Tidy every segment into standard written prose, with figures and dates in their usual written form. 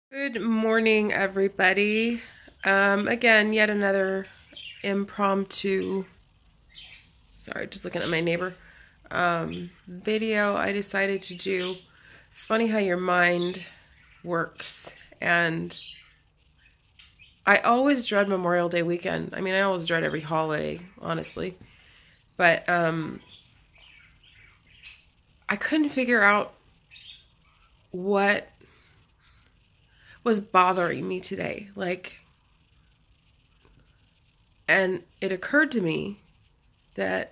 Good morning, everybody. Again, yet another impromptu, sorry, just looking at my neighbor, video I decided to do. It's funny how your mind works, and I always dread Memorial Day weekend. I mean, I always dread every holiday, honestly, but I couldn't figure out what was bothering me today. And it occurred to me that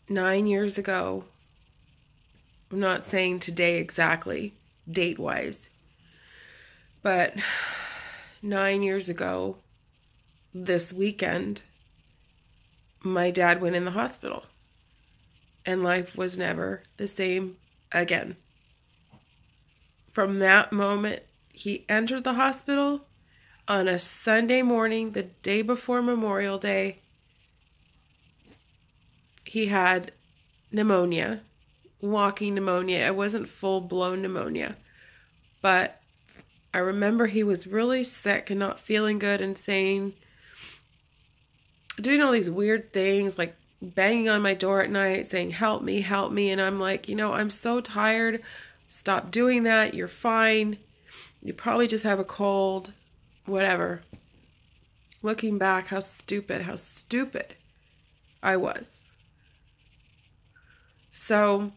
9 years ago, I'm not saying today exactly, date-wise, but 9 years ago, this weekend, my dad went in the hospital, and life was never the same again. From that moment, he entered the hospital on a Sunday morning, the day before Memorial Day. He had pneumonia, walking pneumonia. It wasn't full-blown pneumonia, but I remember he was really sick and not feeling good and doing all these weird things, like banging on my door at night saying, help me, help me. And I'm like, I'm so tired. Stop doing that. You're fine. You probably just have a cold, whatever. Looking back, how stupid I was. So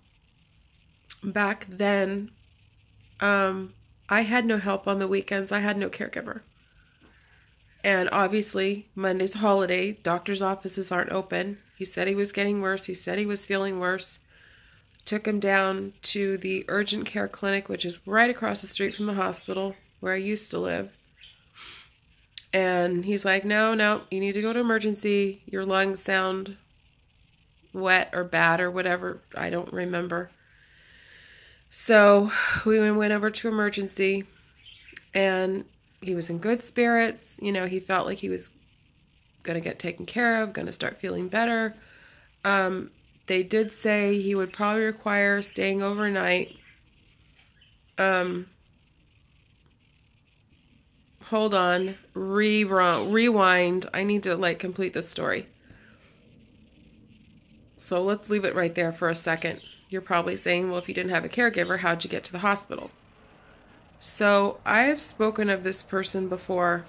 back then, I had no help on the weekends. I had no caregiver. And obviously, Monday's a holiday. Doctor's offices aren't open. He said he was getting worse. He said he was feeling worse. Took him down to the urgent care clinic, which is right across the street from the hospital where I used to live. And he's like, no, you need to go to emergency. Your lungs sound wet or bad or whatever. I don't remember. So we went over to emergency, and he was in good spirits. He felt like he was going to get taken care of, going to start feeling better. They did say he would probably require staying overnight. Hold on. Rewind. I need to, complete this story. So let's leave it right there for a second. You're probably saying, well, if you didn't have a caregiver, how'd you get to the hospital? So I have spoken of this person before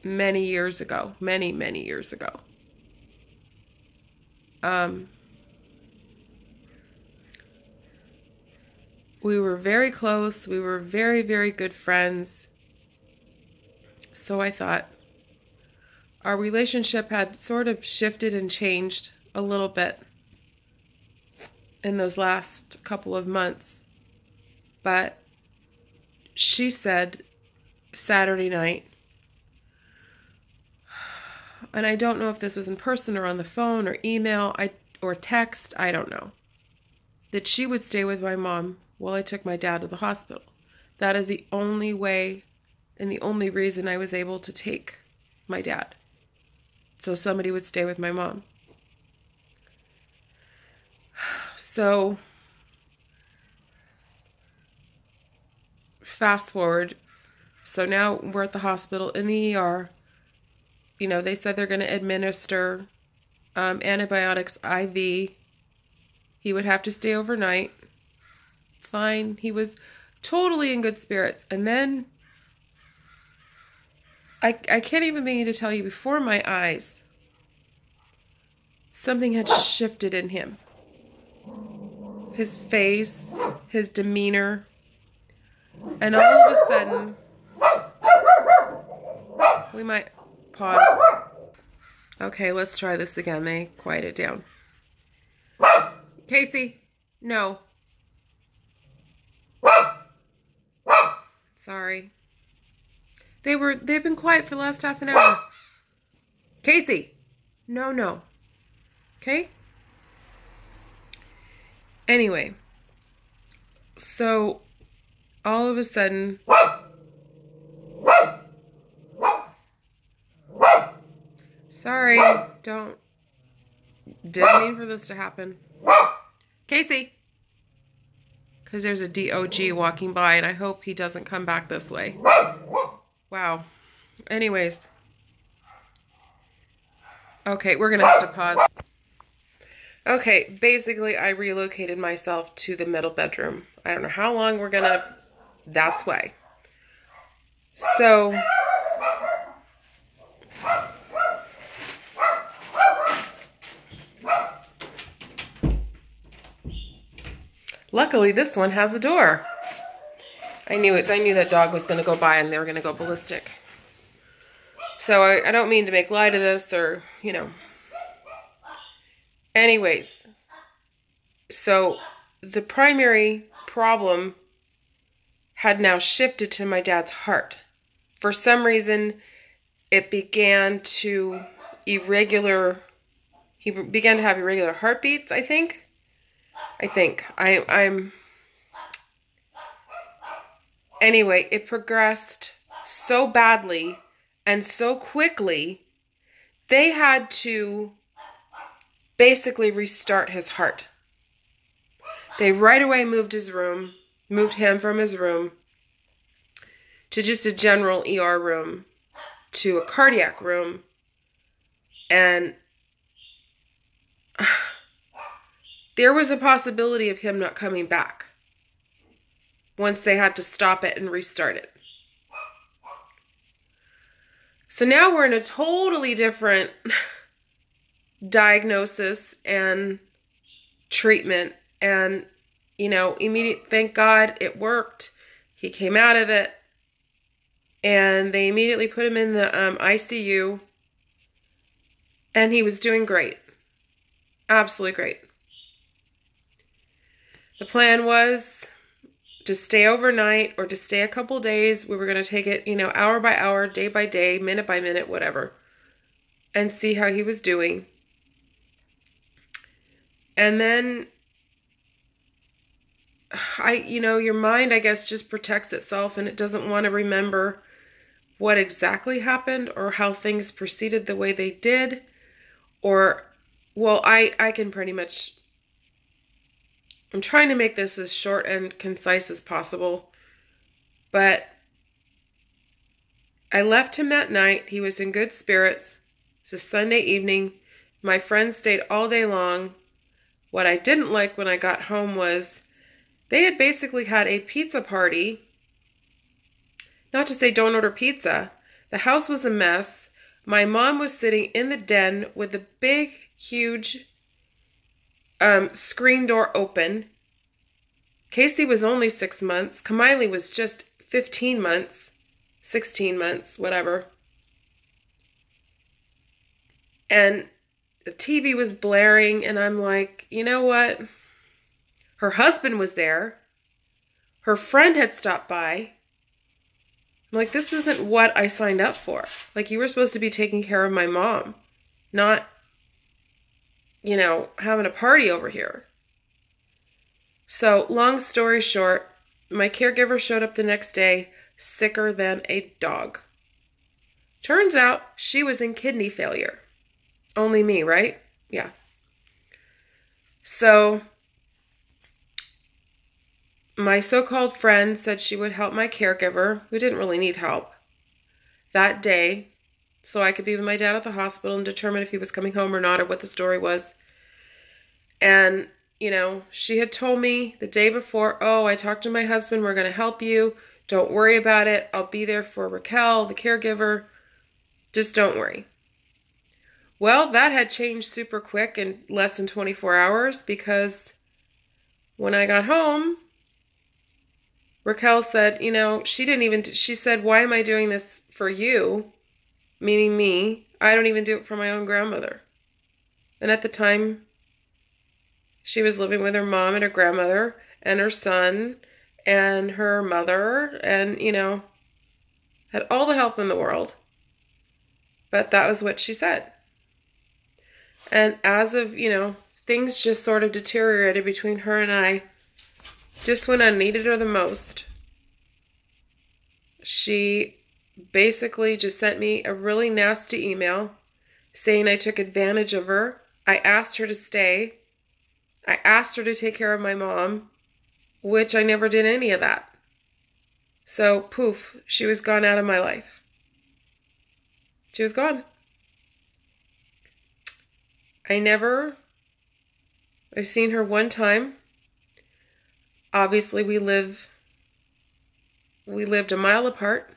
many years ago. Many, many years ago. We were very close. We were very, very good friends. So I thought our relationship had sort of shifted and changed a little bit in those last couple of months. But she said Saturday night, and I don't know if this was in person or on the phone or email or text, I don't know, that she would stay with my mom while I took my dad to the hospital. That is the only way and the only reason I was able to take my dad. So somebody would stay with my mom. So fast forward. So now we're at the hospital in the ER. They said they're going to administer antibiotics IV. He would have to stay overnight. Fine. He was totally in good spirits. And then I can't even begin to tell you, before my eyes, something had shifted in him. His face, his demeanor, and all of a sudden, we might pause. Okay, let's try this again. They quieted down. Casey, no. Sorry. They've been quiet for the last half an hour. Casey, no. Okay? Anyway, so all of a sudden, sorry, didn't mean for this to happen. Casey, because there's a DOG walking by, and I hope he doesn't come back this way. Wow. Anyways. Okay, we're going to have to pause. Okay, basically I relocated myself to the middle bedroom. I don't know how long we're going to... That's why. So... Luckily, this one has a door. I knew it. I knew that dog was going to go by and they were going to go ballistic. So I don't mean to make light of this or, you know. Anyways, so the primary problem had now shifted to my dad's heart. For some reason, it began to he began to have irregular heartbeats, I think. Anyway, it progressed so badly and so quickly, they had to basically restart his heart. They right away moved him from his room to just a general ER room, to a cardiac room, and there was a possibility of him not coming back once they had to stop it and restart it. So now we're in a totally different diagnosis and treatment. And, you know, thank God it worked. He came out of it. And they immediately put him in the ICU. And he was doing great. Absolutely great. The plan was to stay overnight or to stay a couple days. We were going to take it, you know, hour by hour, day by day, minute by minute, whatever, and see how he was doing. And then your mind, I guess, just protects itself and it doesn't want to remember what exactly happened or how things proceeded the way they did. Or, well, I can pretty much... I'm trying to make this as short and concise as possible, but I left him that night. He was in good spirits. It's a Sunday evening. My friends stayed all day long. What I didn't like when I got home was they had basically had a pizza party. Not to say don't order pizza. The house was a mess. My mom was sitting in the den with the big, huge screen door open. Casey was only 6 months. Kamiley was just 15 months, 16 months, whatever. And the TV was blaring, and I'm like, you know what? Her husband was there. Her friend had stopped by. I'm like, this isn't what I signed up for. Like, you were supposed to be taking care of my mom, not, you know, having a party over here. So, long story short, my caregiver showed up the next day, sicker than a dog. Turns out she was in kidney failure. Only me, right? Yeah. So, my so-called friend said she would help my caregiver, who didn't really need help, that day, so I could be with my dad at the hospital and determine if he was coming home or not, or what the story was. And, you know, she had told me the day before, oh, I talked to my husband, we're going to help you. Don't worry about it. I'll be there for Raquel, the caregiver. Just don't worry. Well, that had changed super quick in less than 24 hours because when I got home, Raquel said, you know, she said, why am I doing this for you? Meaning me. I don't even do it for my own grandmother. And at the time, she was living with her mom and her grandmother and her son and her mother and, you know, had all the help in the world. But that was what she said. And as of, you know, things just sort of deteriorated between her and I. Just when I needed her the most, she basically just sent me a really nasty email saying I took advantage of her. I asked her to stay. I asked her to take care of my mom. which I never did any of that. So, poof, she was gone out of my life. She was gone. I've seen her one time. Obviously, we lived a mile apart.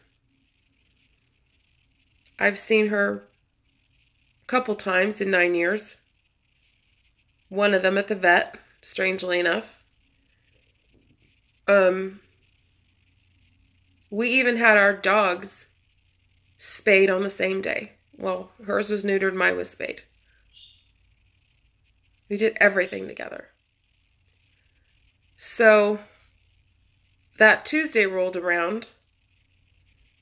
I've seen her a couple times in 9 years. One of them at the vet, strangely enough. We even had our dogs spayed on the same day. Well, hers was neutered, mine was spayed. We did everything together. So that Tuesday rolled around,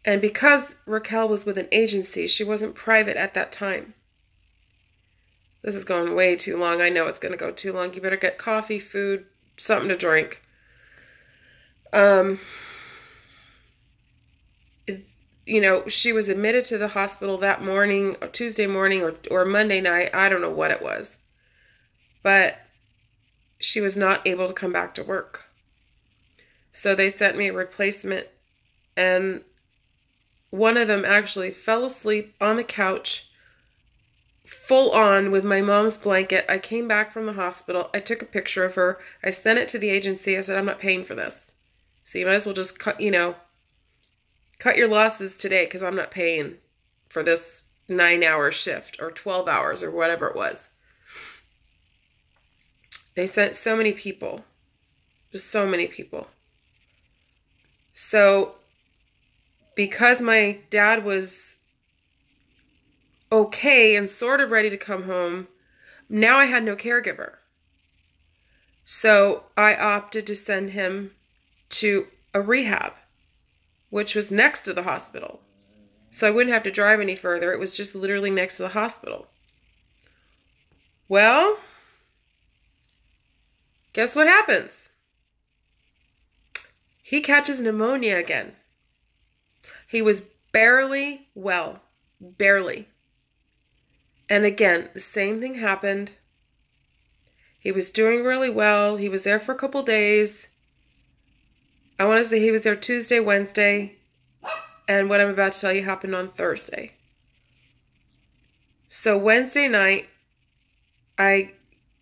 and because Raquel was with an agency, she wasn't private at that time. This is going way too long. I know it's going to go too long. You better get coffee, food, something to drink. She was admitted to the hospital that morning, or Tuesday morning, or Monday night. I don't know what it was. But she was not able to come back to work. So they sent me a replacement, and one of them actually fell asleep on the couch, full on with my mom's blanket. I came back from the hospital. I took a picture of her. I sent it to the agency. I said, I'm not paying for this. So you might as well just cut your losses today, because I'm not paying for this 9-hour shift or 12 hours or whatever it was. They sent so many people. Just so many people. So because my dad was okay and sort of ready to come home, now I had no caregiver. So I opted to send him to a rehab, which was next to the hospital. So I wouldn't have to drive any further. It was just literally next to the hospital. Well, guess what happens? He catches pneumonia again. He was barely well. Barely. And again, the same thing happened. He was doing really well. He was there for a couple days. I want to say he was there Tuesday, Wednesday. And what I'm about to tell you happened on Thursday. So Wednesday night, I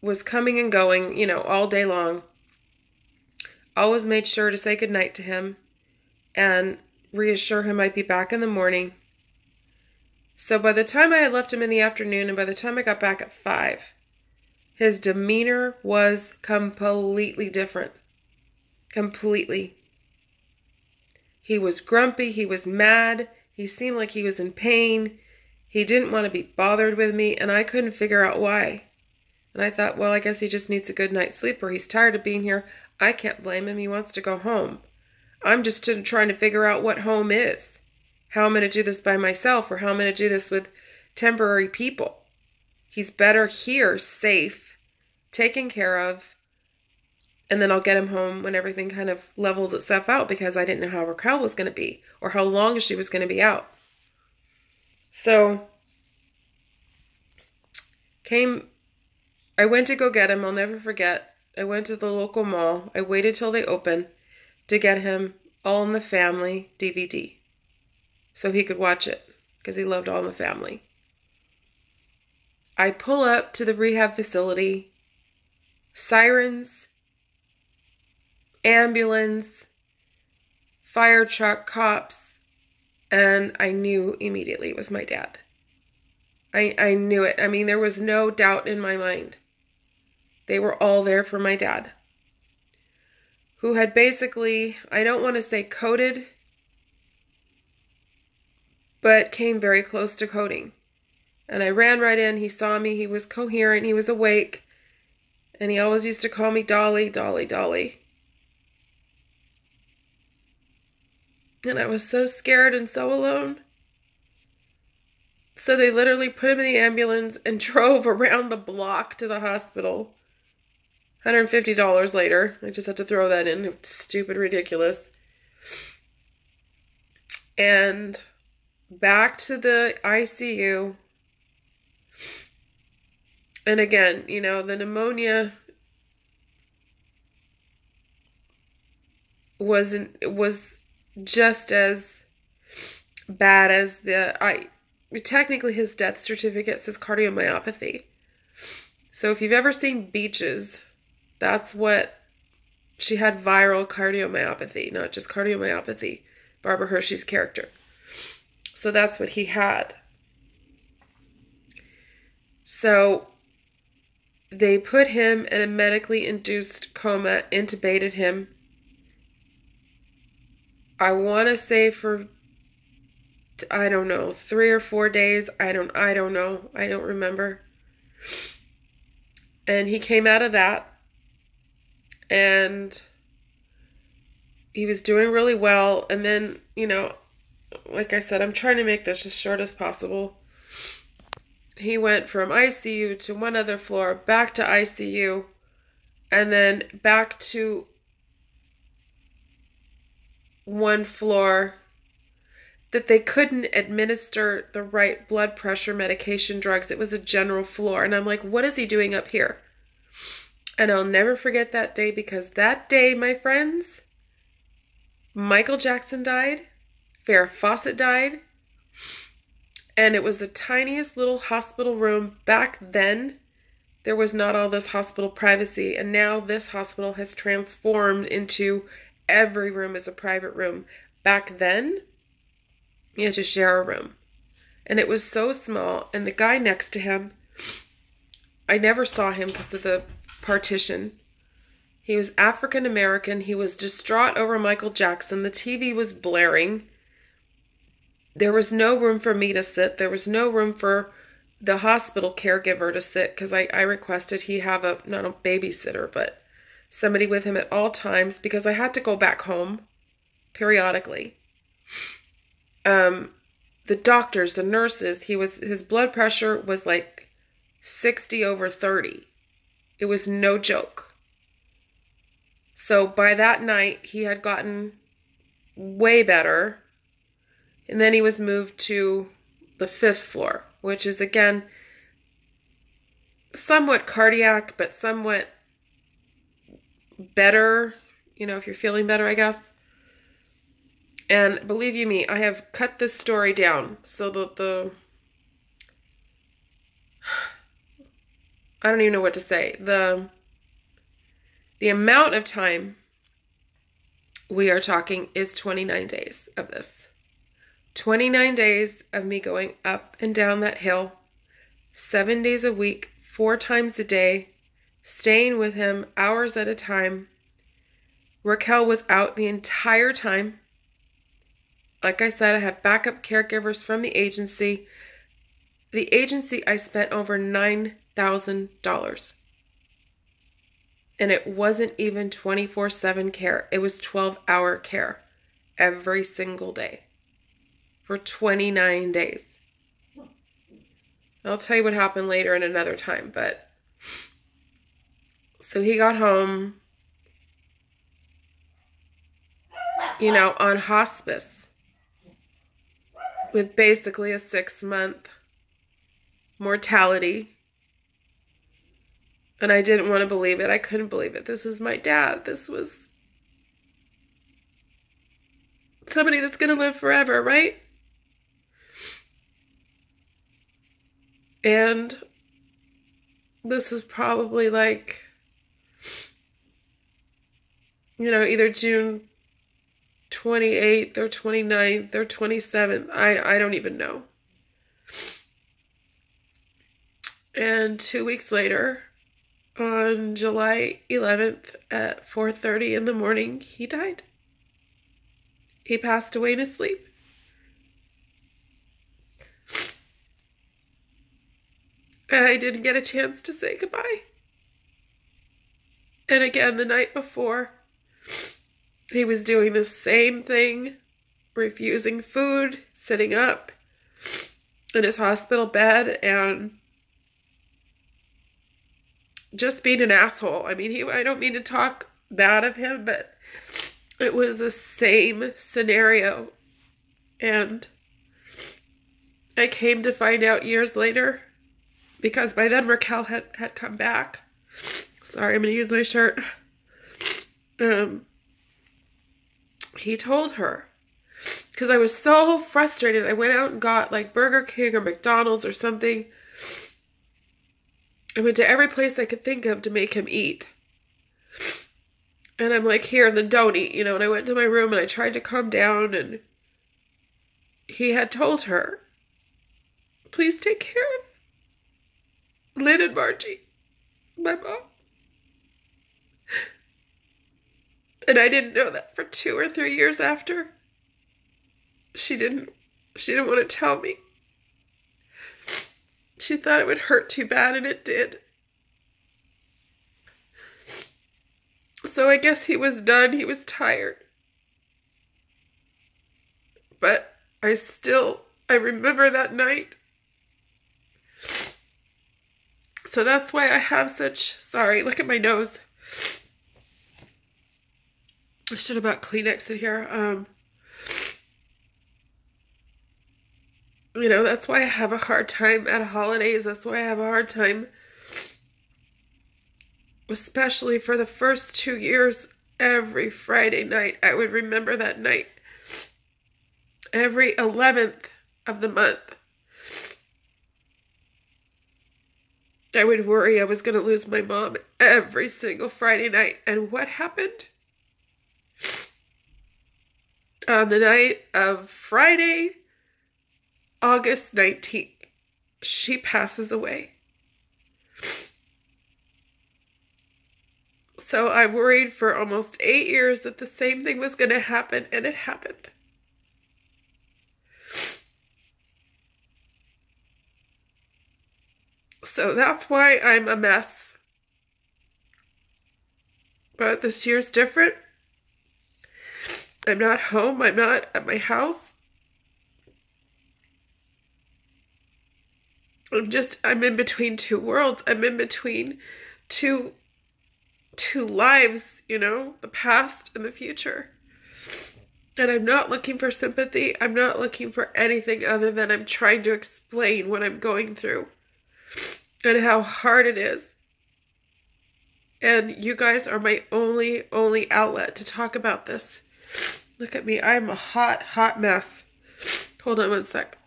was coming and going, all day long. Always made sure to say goodnight to him and reassure him I'd be back in the morning. So by the time I had left him in the afternoon, and by the time I got back at 5, his demeanor was completely different. Completely. He was grumpy. He was mad. He seemed like he was in pain. He didn't want to be bothered with me, and I couldn't figure out why. And I thought, well, I guess he just needs a good night's sleep, or he's tired of being here. I can't blame him. He wants to go home. I'm just trying to figure out what home is. How I'm going to do this by myself, or how I'm going to do this with temporary people. He's better here, safe, taken care of, and then I'll get him home when everything kind of levels itself out, because I didn't know how Raquel was going to be or how long she was going to be out. So I went to go get him. I'll never forget. I went to the local mall. I waited till they opened to get him All in the Family DVD so he could watch it, because he loved All in the Family. I pull up to the rehab facility. Sirens, ambulance, fire truck, cops, and I knew immediately it was my dad. I knew it. I mean, there was no doubt in my mind. They were all there for my dad, who had basically, I don't want to say coded, but came very close to coding. And I ran right in. He saw me. He was coherent. He was awake. And he always used to call me Dolly, Dolly, Dolly. And I was so scared and so alone. So they literally put him in the ambulance and drove around the block to the hospital. $150 later. I just had to throw that in. It's stupid, ridiculous. And back to the ICU. And again, the pneumonia was just as bad as technically his death certificate says cardiomyopathy. So if you've ever seen Beaches, that's what she had, viral cardiomyopathy, not just cardiomyopathy, Barbara Hershey's character. So that's what he had. So they put him in a medically induced coma, intubated him. I want to say for, I don't know, 3 or 4 days. I don't know. I don't remember. And he came out of that, and he was doing really well. And then, you know, like I said, I'm trying to make this as short as possible. He went from ICU to one other floor, back to ICU, and then back to one floor that they couldn't administer the right blood pressure medication drugs. It was a general floor. And I'm like, what is he doing up here? And I'll never forget that day, because that day, my friends, Michael Jackson died, Farrah Fawcett died, and it was the tiniest little hospital room. Back then, there was not all this hospital privacy, and now this hospital has transformed into every room is a private room. Back then, you had to share a room, and it was so small. And the guy next to him, I never saw him because of the partition. He was African American. He was distraught over Michael Jackson. The TV was blaring. There was no room for me to sit. There was no room for the hospital caregiver to sit, because I requested he have not a babysitter, but somebody with him at all times, because I had to go back home periodically. The doctors, the nurses, his blood pressure was like 60/30. It was no joke. So by that night, he had gotten way better. And then he was moved to the 5th floor, which is, again, somewhat cardiac, but somewhat better, you know, if you're feeling better, I guess. And believe you me, I have cut this story down so that I don't even know what to say. The amount of time we are talking is 29 days of this. 29 days of me going up and down that hill, 7 days a week, 4 times a day, staying with him hours at a time. Raquel was out the entire time. Like I said, I have backup caregivers from the agency. The agency, I spent over $9,000. And it wasn't even 24/7 care. It was 12-hour care every single day for 29 days. I'll tell you what happened later in another time, but so he got home, you know, on hospice with basically a 6-month mortality. And I didn't want to believe it. I couldn't believe it. This was my dad. This was somebody that's going to live forever, right? And this is probably like, you know, either June 28th or 29th or 27th. I don't even know. And 2 weeks later, on July 11th at 4:30 in the morning, he died. He passed away in his sleep. I didn't get a chance to say goodbye. And again, the night before, he was doing the same thing, refusing food, sitting up in his hospital bed, and just being an asshole. I mean, I don't mean to talk bad of him, but it was the same scenario. And I came to find out years later, because by then Raquel had come back. Sorry, I'm going to use my shirt. he told her, because I was so frustrated. I went out and got like Burger King or McDonald's or something. I went to every place I could think of to make him eat. And I'm like, here, and then don't eat, you know. And I went to my room and I tried to calm down, and he had told her, please take care of Lynn and Margie, my mom. And I didn't know that for 2 or 3 years after. She didn't want to tell me. She thought it would hurt too bad, and it did. So I guess he was done. He was tired. But I remember that night. So that's why I have sorry, look at my nose. I should have bought Kleenex in here. You know, that's why I have a hard time at holidays. That's why I have a hard time, especially for the first 2 years. Every Friday night, I would remember that night. Every 11th of the month, I would worry I was going to lose my mom every single Friday night. And what happened? On the night of Friday, August 19th, she passes away. So I worried for almost 8 years that the same thing was going to happen, and it happened. So that's why I'm a mess. But this year's different. I'm not home. I'm not at my house. I'm in between two worlds. I'm in between two lives, you know, the past and the future. And I'm not looking for sympathy. I'm not looking for anything other than I'm trying to explain what I'm going through and how hard it is. And you guys are my only outlet to talk about this. Look at me. I'm a hot mess. Hold on one sec.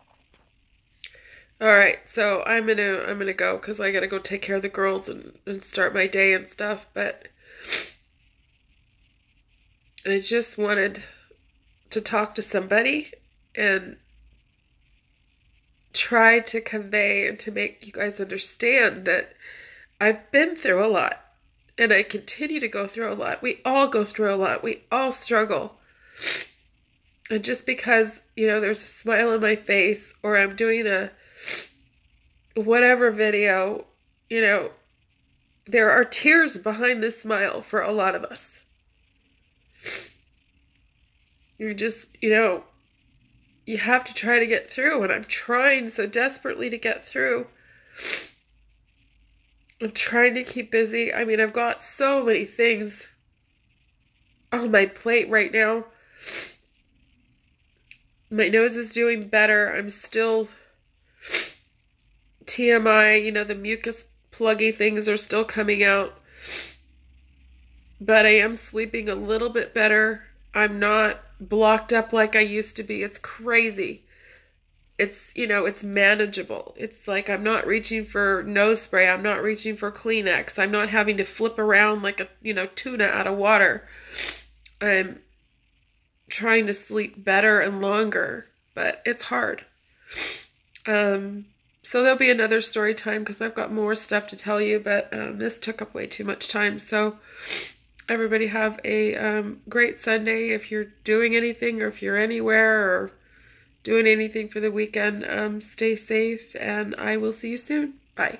Alright, so I'm gonna go because I gotta go take care of the girls and start my day and stuff, but I just wanted to talk to somebody and try to convey and to make you guys understand that I've been through a lot and I continue to go through a lot. We all go through a lot. We all struggle. And just because, you know, there's a smile on my face or I'm doing a whatever video, you know, there are tears behind this smile for a lot of us. You're just, you know, you have to try to get through, and I'm trying so desperately to get through. I'm trying to keep busy. I mean, I've got so many things on my plate right now. My nose is doing better. I'm still TMI, you know, the mucus pluggy things are still coming out. But I am sleeping a little bit better. I'm not blocked up like I used to be. It's crazy. It's, you know, it's manageable. It's like I'm not reaching for nose spray. I'm not reaching for Kleenex. I'm not having to flip around like a, you know, tuna out of water. I'm trying to sleep better and longer, but it's hard. So there'll be another story time because I've got more stuff to tell you, but this took up way too much time. So everybody have a great Sunday. If you're doing anything or if you're anywhere or doing anything for the weekend, stay safe, and I will see you soon. Bye.